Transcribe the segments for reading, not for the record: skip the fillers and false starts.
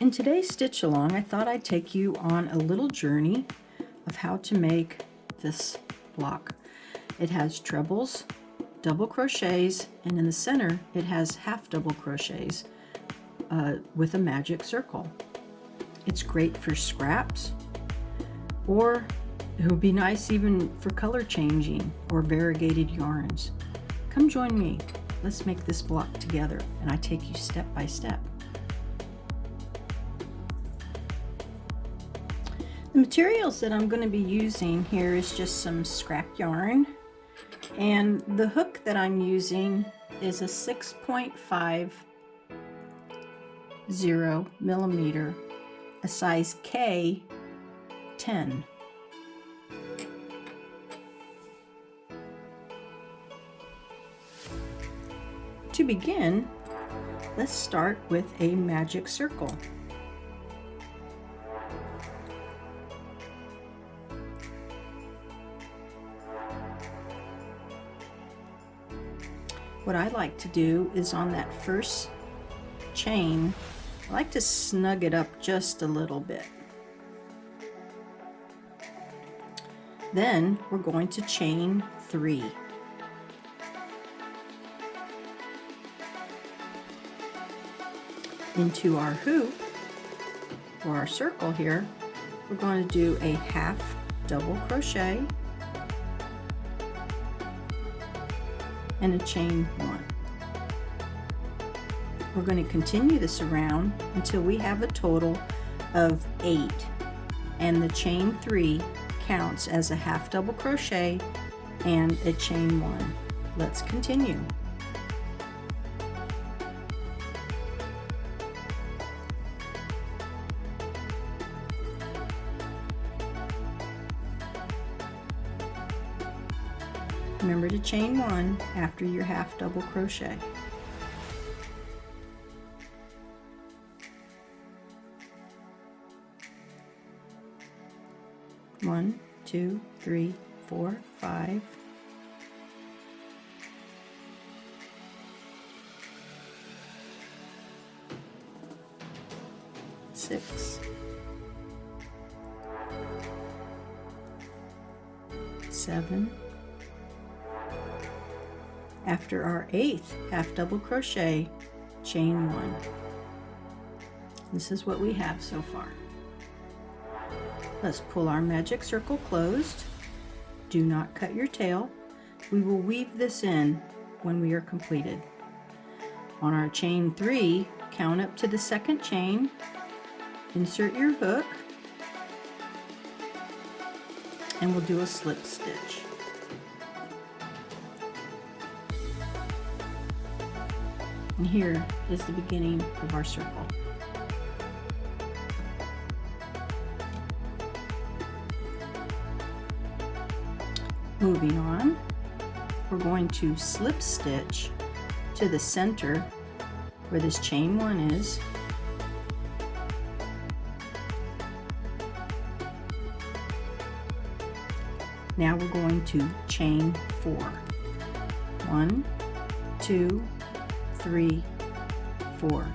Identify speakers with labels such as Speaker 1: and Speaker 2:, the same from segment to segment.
Speaker 1: In today's stitch along, I thought I'd take you on a little journey of how to make this block. It has trebles, double crochets, and in the center it has half double crochets with a magic circle. It's great for scraps, or it would be nice even for color changing or variegated yarns. Come join me. Let's make this block together, and I take you step by step. The materials that I'm going to be using here is just some scrap yarn, and the hook that I'm using is a 6.50 millimeter, a size K 10. To begin, let's start with a magic circle. What I like to do is on that first chain, I like to snug it up just a little bit. Then we're going to chain 3. Into our hoop, or our circle here, we're going to do a half double crochet and a chain 1. We're going to continue this around until we have a total of 8, and the chain 3 counts as a half double crochet and a chain 1. Let's continue. Remember to chain 1 after your half double crochet. One, 2, 3, 4, 5. 6. 7. After our 8th half double crochet, chain 1. This is what we have so far. Let's pull our magic circle closed. Do not cut your tail. We will weave this in when we are completed. On our chain 3, count up to the second chain, insert your hook, and we'll do a slip stitch. And here is the beginning of our circle. Moving on, we're going to slip stitch to the center where this chain 1 is. Now we're going to chain 4. 1, 2, 3, 4.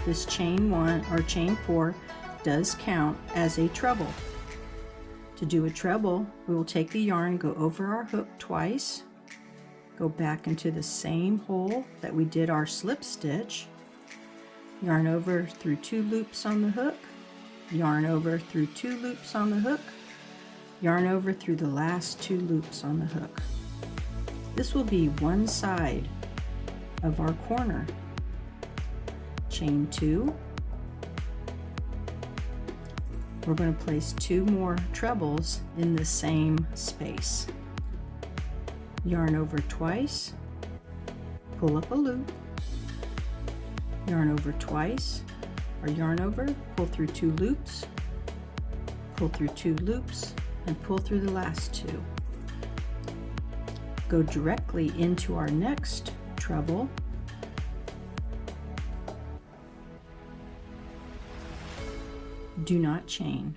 Speaker 1: This chain 1 or chain 4 does count as a treble. To do a treble, we will take the yarn, go over our hook twice, go back into the same hole that we did our slip stitch, yarn over through 2 loops on the hook, yarn over through 2 loops on the hook, yarn over through the last 2 loops on the hook. This will be one side of our corner. Chain 2. We're going to place 2 more trebles in the same space. Yarn over twice, pull up a loop, yarn over twice, or yarn over, pull through 2 loops, pull through 2 loops, and pull through the last 2. Go directly into our next treble. Do not chain.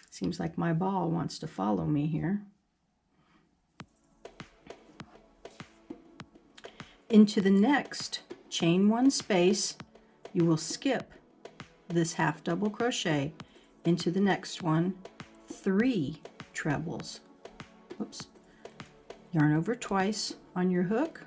Speaker 1: Seems like my ball wants to follow me here. Into the next chain 1 space, you will skip this half double crochet into the next one, 3 trebles. Oops. Yarn over twice on your hook.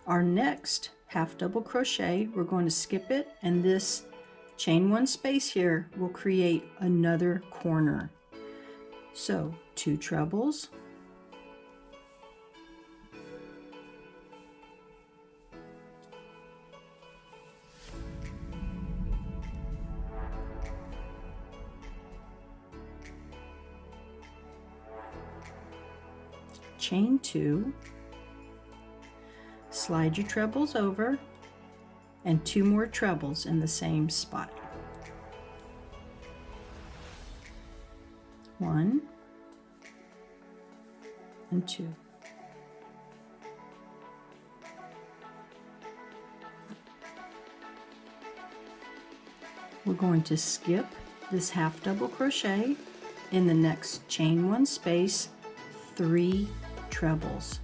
Speaker 1: Our next half double crochet, we're going to skip it, and this chain 1 space here will create another corner. So 2 trebles, chain 2, slide your trebles over, and 2 more trebles in the same spot. 1 and 2. We're going to skip this half double crochet in the next chain 1 space, 3 trebles.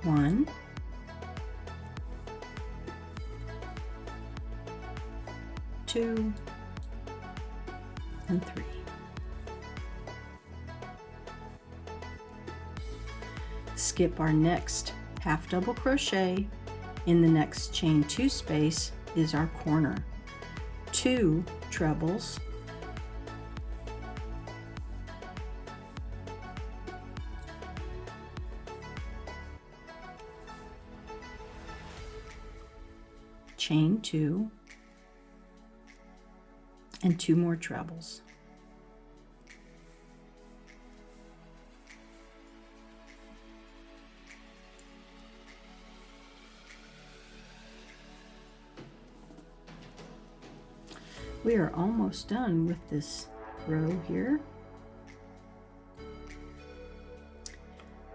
Speaker 1: 1, 2, and 3. Skip our next half double crochet. In the next chain 2 space is our corner. 2 trebles, chain 2, and 2 more trebles. We are almost done with this row here.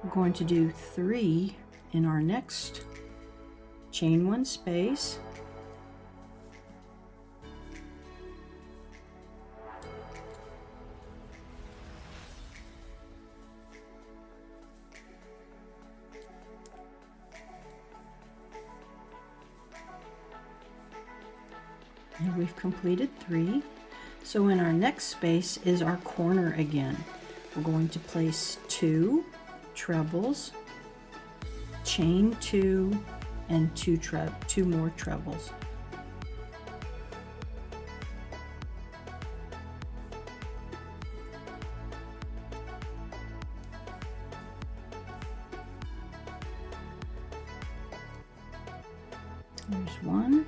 Speaker 1: We're going to do 3 in our next chain 1 space. And we've completed 3. So in our next space is our corner again. We're going to place 2 trebles, chain 2, and 2 more trebles. There's 1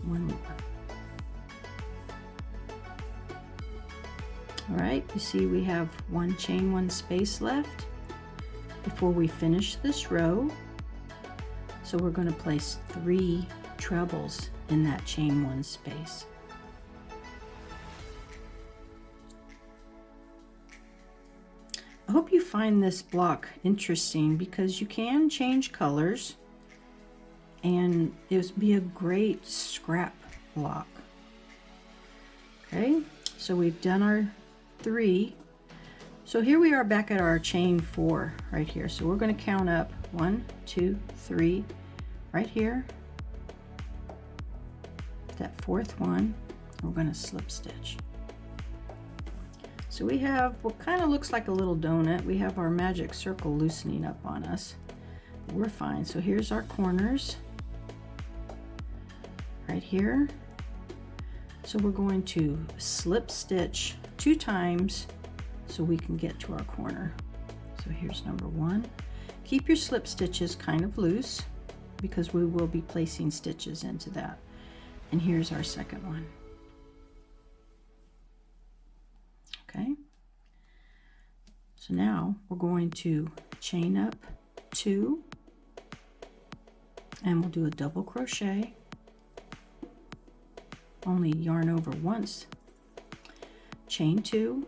Speaker 1: more. All right, you see we have 1 chain 1 space left before we finish this row. So we're going to place 3 trebles in that chain 1 space. I hope you find this block interesting because you can change colors and it would be a great scrap block. Okay, so we've done our 3. So here we are back at our chain 4 right here. So we're going to count up 1, 2, 3 right here. That 4th one, we're going to slip stitch. So we have what kind of looks like a little donut. We have our magic circle loosening up on us. We're fine. So here's our corners right here. So we're going to slip stitch 2 times so we can get to our corner. So here's number 1. Keep your slip stitches kind of loose because we will be placing stitches into that. And here's our second one. Okay. So now we're going to chain up 2 and we'll do a double crochet. Only yarn over once. Chain 2,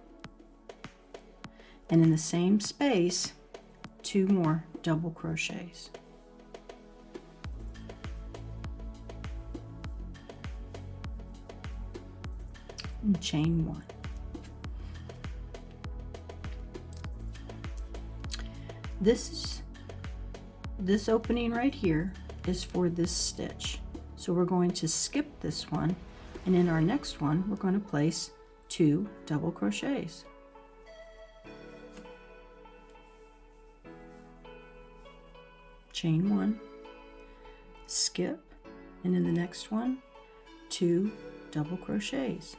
Speaker 1: and in the same space 2 more double crochets. And chain 1. This opening right here is for this stitch. So we're going to skip this one, and in our next one we're going to place 2 double crochets. Chain 1, skip, and in the next one 2 double crochets.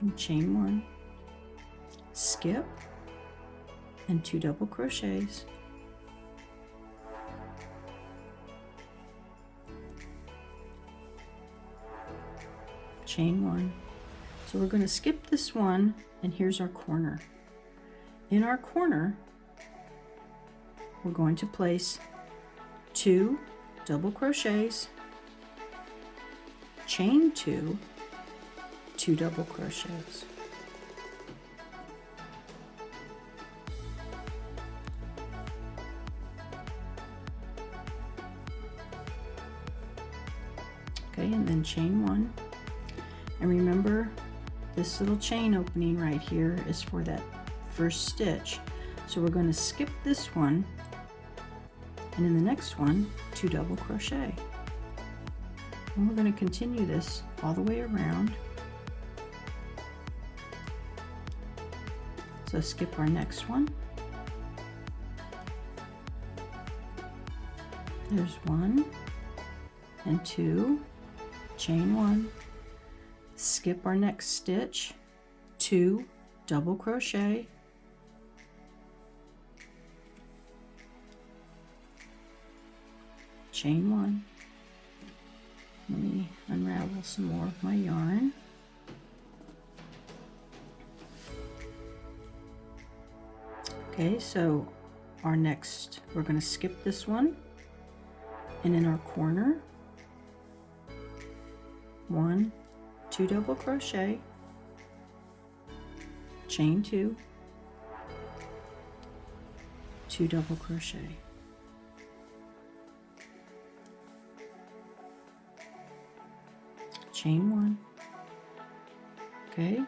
Speaker 1: And chain 1, skip, and 2 double crochets. Chain 1. So we're going to skip this one, and here's our corner. In our corner we're going to place 2 double crochets, chain 2, 2 double crochets. Okay, and then chain 1. And remember, this little chain opening right here is for that first stitch. So we're going to skip this one, and in the next one 2 double crochet. And we're going to continue this all the way around. So skip our next one. There's 1 and 2, chain 1, skip our next stitch, 2 double crochet, chain 1. Let me unravel some more of my yarn. Okay, so our next, we're going to skip this one, and in our corner 1, 2 double crochet, chain 2, 2 double crochet. Chain 1. Okay,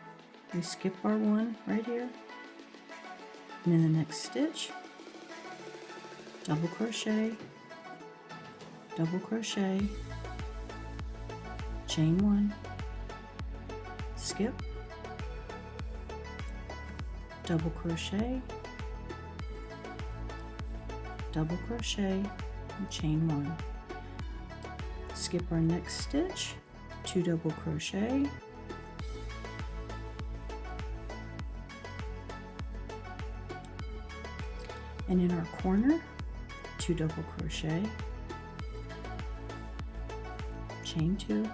Speaker 1: we skip our 1 right here, and in the next stitch double crochet, double crochet, chain 1, skip, double crochet, double crochet, and chain 1. Skip our next stitch, 2 double crochet, and in our corner 2 double crochet, chain 2,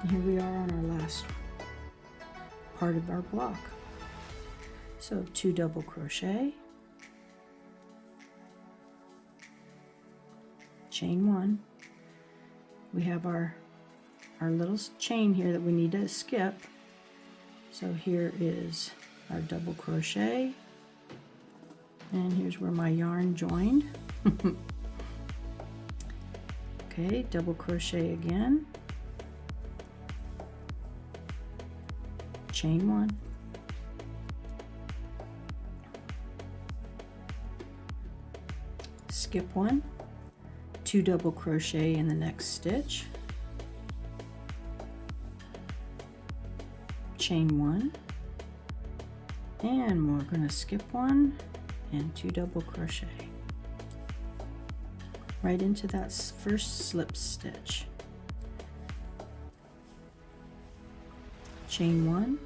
Speaker 1: and here we are on our last part of our block. So 2 double crochet, chain 1. We have our little chain here that we need to skip. So here is our double crochet, and here's where my yarn joined. Okay, double crochet again, chain 1, skip 1, 2 double crochet in the next stitch, chain 1, and we're going to skip 1 and 2 double crochet right into that first slip stitch, chain 1,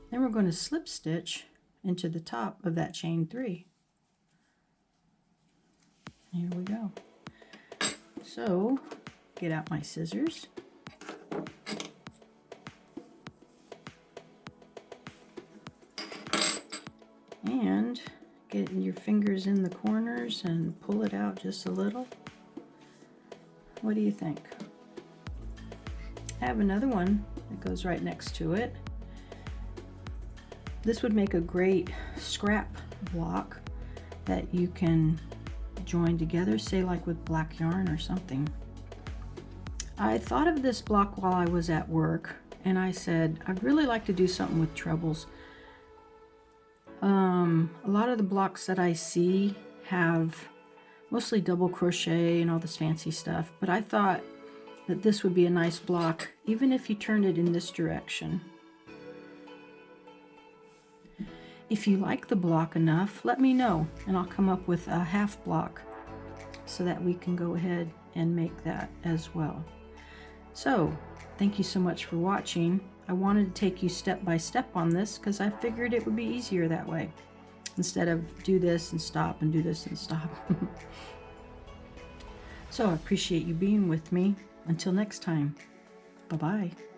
Speaker 1: then we're going to slip stitch into the top of that chain 3. Here we go. So get out my scissors, and get your fingers in the corners and pull it out just a little. What do you think? I have another one that goes right next to it. This would make a great scrap block that you can join together, say like with black yarn or something. I thought of this block while I was at work, and I said I'd really like to do something with trebles. A lot of the blocks that I see have mostly double crochet and all this fancy stuff, but I thought that this would be a nice block even if you turned it in this direction. If you like the block enough, let me know and I'll come up with a half block so that we can go ahead and make that as well. So thank you so much for watching. I wanted to take you step by step on this because I figured it would be easier that way instead of do this and stop and do this and stop. So I appreciate you being with me. Until next time, bye-bye.